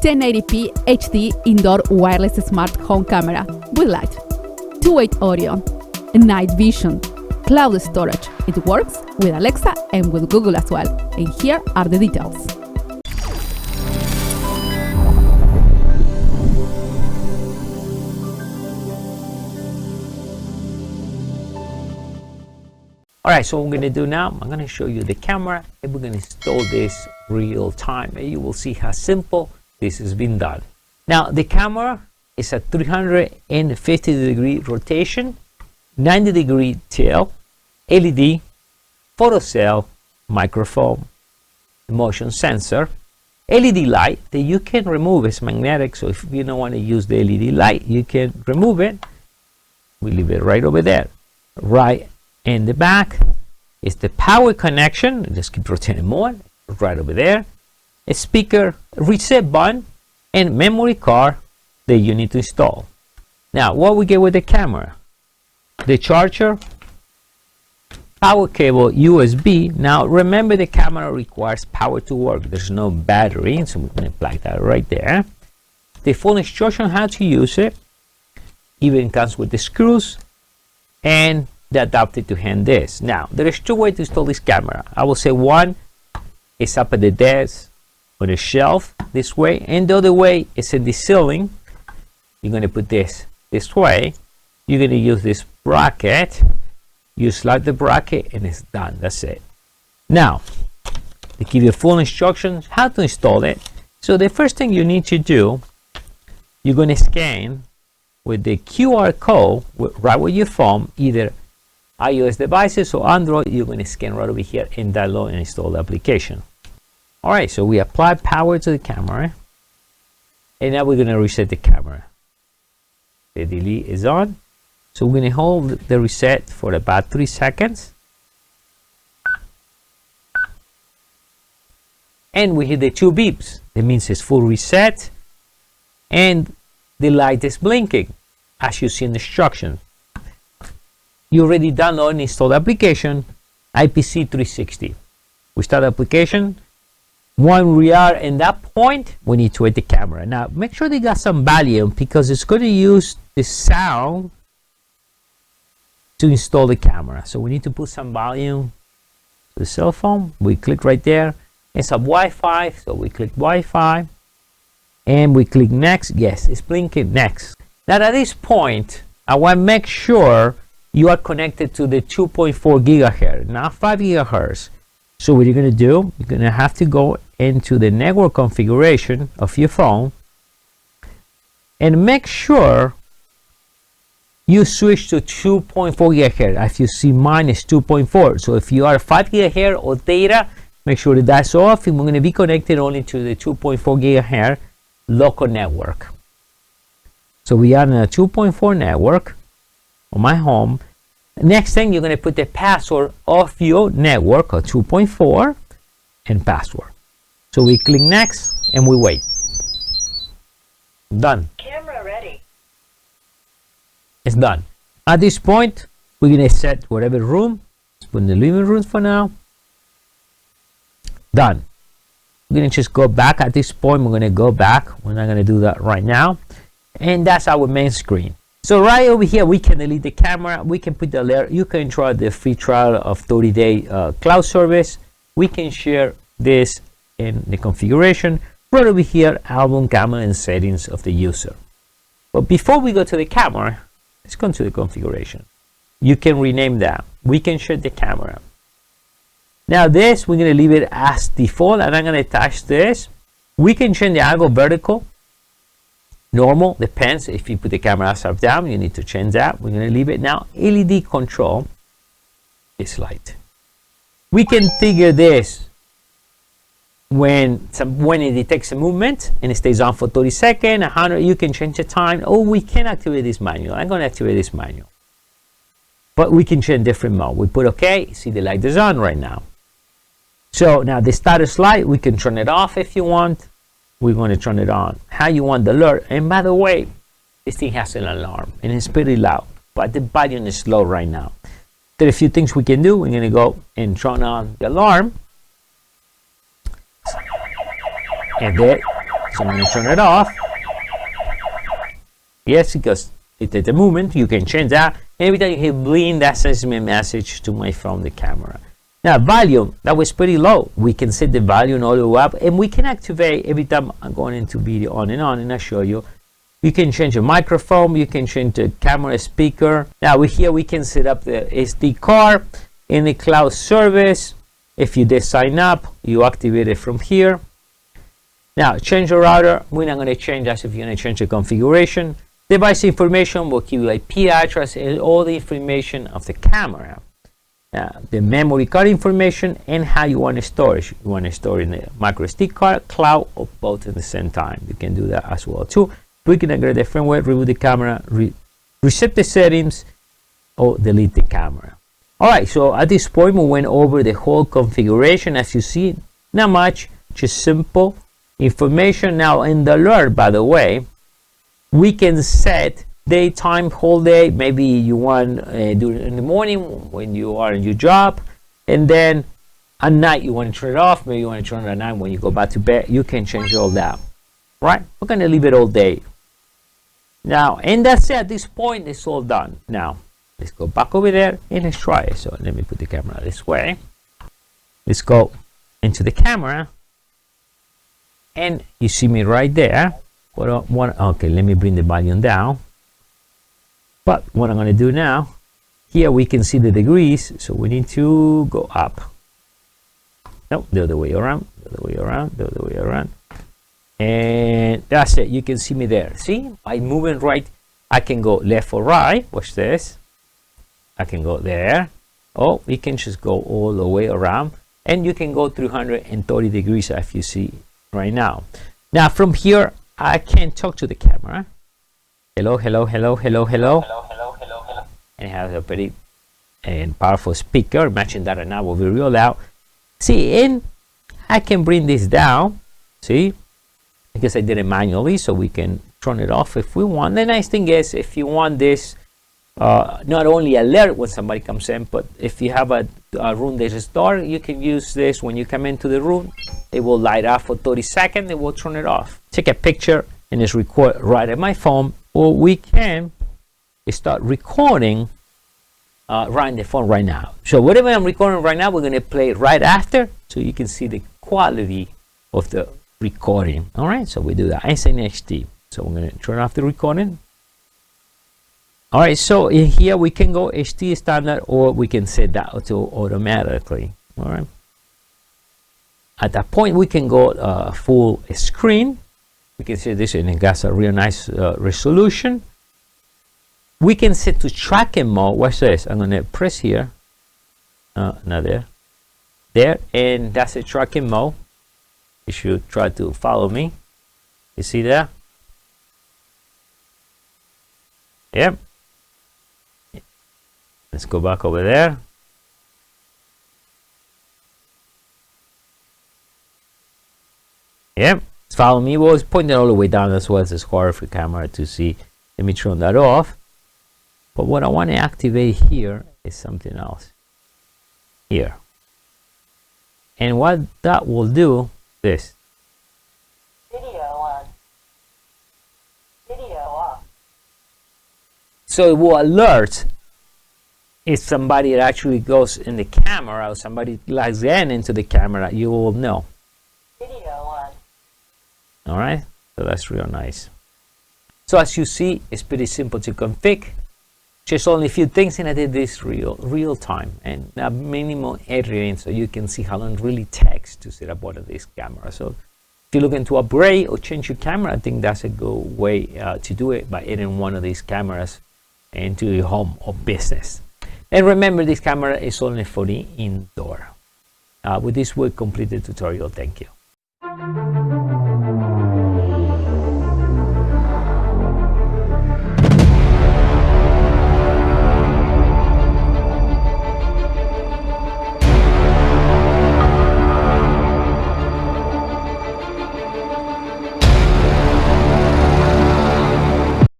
1080p HD indoor wireless smart home camera with light, two-way audio, night vision, cloud storage. It works with Alexa and with Google as well. And here are the details. Alright, so what I'm going to do now, I'm going to show you the camera and we're going to install this real time. And you will see how simple this has been done. Now, the camera is a 350-degree rotation, 90-degree tilt, LED, photocell, microphone, motion sensor, LED light that you can remove. It's magnetic, so if you don't want to use the LED light, you can remove it. We leave it right over there. Right in the back is the power connection. Just keep rotating more. Right over there. A speaker, reset button, and memory card that you need to install. Now, what we get with the camera? The charger, power cable, USB. Now, remember the camera requires power to work. There's no battery, so we're going to plug that right there. The full instruction how to use it. Even comes with the screws and the adapter to hand this. Now, there is two ways to install this camera. I will say one is up at the desk on a shelf this way, and the other way is in the ceiling. You're going to put this way. You're going to use this bracket. You slide the bracket and it's done. That's it. Now, they give you full instructions how to install it. So the first thing you need to do, you're going to scan with the QR code right with your phone, either iOS devices or Android. You're going to scan right over here and download and install the application. All right, so we apply power to the camera, and now we're going to reset the camera. The delete is on, so we're going to hold the reset for about 3 seconds, and we hear the two beeps. That means it's full reset, and the light is blinking, as you see in the instructions. You already downloaded and installed the application, IPC 360. We start the application. When we are in that point, we need to hit the camera. Now, make sure they got some volume because it's going to use the sound to install the camera. So we need to put some volume to the cell phone. We click right there. It's a Wi-Fi, so we click Wi-Fi. And we click next. Yes, it's blinking next. Now, at this point, I want to make sure you are connected to the 2.4 gigahertz, not 5 gigahertz. So what you're going to do, you're going to have to go into the network configuration of your phone and make sure you switch to 2.4 gigahertz. As you see, mine is 2.4. So if you are 5 gigahertz or data, make sure that that's off, and we're going to be connected only to the 2.4 gigahertz local network. So we are in a 2.4 network on my home. Next thing, you're going to put the password of your network or 2.4 and password. So we click next and we wait. Done. Camera ready. It's done. At this point, we're going to set whatever room. Let's put in the living room for now. Done. We're going to just go back. At this point, we're going to go back. We're not going to do that right now. And that's our main screen. So right over here, we can delete the camera. We can put the alert. You can try the free trial of 30-day cloud service. We can share this in the configuration. Right over here, album, camera, and settings of the user. But before we go to the camera, let's go to the configuration. You can rename that. We can share the camera. Now this, we're going to leave it as default, and I'm going to attach this. We can change the angle vertical. Normal, depends. If you put the camera upside down, you need to change that. We're going to leave it now. LED control is light. We can figure this when it detects a movement and it stays on for 30 seconds, 100. You can change the time. Oh, we can activate this manual. I'm going to activate this manual. But we can change different mode. We put OK. See, the light is on right now. So now the status light, we can turn it off if you want. We're going to turn it on. How you want the alert. And by the way, this thing has an alarm and it's pretty loud, but the volume is low right now. There are a few things we can do. We're going to go and turn on the alarm. And there So I'm going to turn it off. Yes, because it at the moment you can change that. Every time you hit blink, that sends me a message to my phone, the camera. Now volume, that was pretty low. We can set the volume all the way up, and we can activate every time I'm going into video on, and I'll show you. You can change the microphone, you can change the camera speaker. Now here we can set up the SD card in the cloud service. If you did sign up, you activate it from here. Now change the router. We're not going to change that. If you're going to change the configuration, device information will give you IP address and all the information of the camera. The memory card information and how you want to store it. You want to store in the micro SD card, cloud, or both at the same time. You can do that as well too. We can upgrade the firmware, reboot the camera, reset the settings, or delete the camera. Alright, so at this point we went over the whole configuration. As you see, not much, just simple information. Now in the alert, by the way, we can set daytime, whole day. Maybe you want to do it in the morning when you are in your job, and then at night you want to turn it off. Maybe you want to turn it at night when you go back to bed. You can change all that. Right? We're going to leave it all day. Now, and that's it. At this point, it's all done. Now, let's go back over there and let's try it. So let me put the camera this way. Let's go into the camera, and you see me right there. Okay, let me bring the volume down. But what I'm going to do now, here we can see the degrees, so we need to go up. No, the other way around, the other way around, the other way around. And that's it. You can see me there. See, by moving right, I can go left or right. Watch this. I can go there. Oh, you can just go all the way around, and you can go 330 degrees if you see right now. Now from here, I can talk to the camera. Hello, hello, hello, hello, hello. Hello, hello, hello, hello. And it has a pretty and powerful speaker. Imagine that right now will be real loud. See, and I can bring this down. See, because I did it manually, so we can turn it off if we want. The nice thing is, if you want this, not only alert when somebody comes in, but if you have a room that is dark, you can use this when you come into the room. It will light up for 30 seconds. It will turn it off. Take a picture and it's record right at my phone, or we can start recording right in the phone right now. So whatever I'm recording right now, we're going to play it right after, so you can see the quality of the recording. All right, so we do that. It's in HD, so we're going to turn off the recording. All right, so in here we can go HD standard, or we can set that to automatically. All right, at that point we can go full screen. We can see this, and it got a real nice resolution. We can set to tracking mode. Watch this. I'm going to press here. Not there. There, and that's a tracking mode. You should try to follow me. You see that? Yep. Let's go back over there. Yep. Follow me. Well, it's pointing all the way down as well as it's hard for the camera to see. Let me turn that off. But what I want to activate here is something else. Here. And what that will do, this. Video on. Video off. So it will alert if somebody actually goes in the camera, or somebody logs in into the camera, you will know. Video on. All right, so that's real nice. So as you see, it's pretty simple to config. Just only a few things, and I did this real time and a minimal editing, so you can see how long it really takes to set up one of these cameras. So if you're looking to upgrade or change your camera, I think that's a good way to do it, by adding one of these cameras into your home or business. And remember, this camera is only for the indoor. With this, we'll complete the tutorial. Thank you.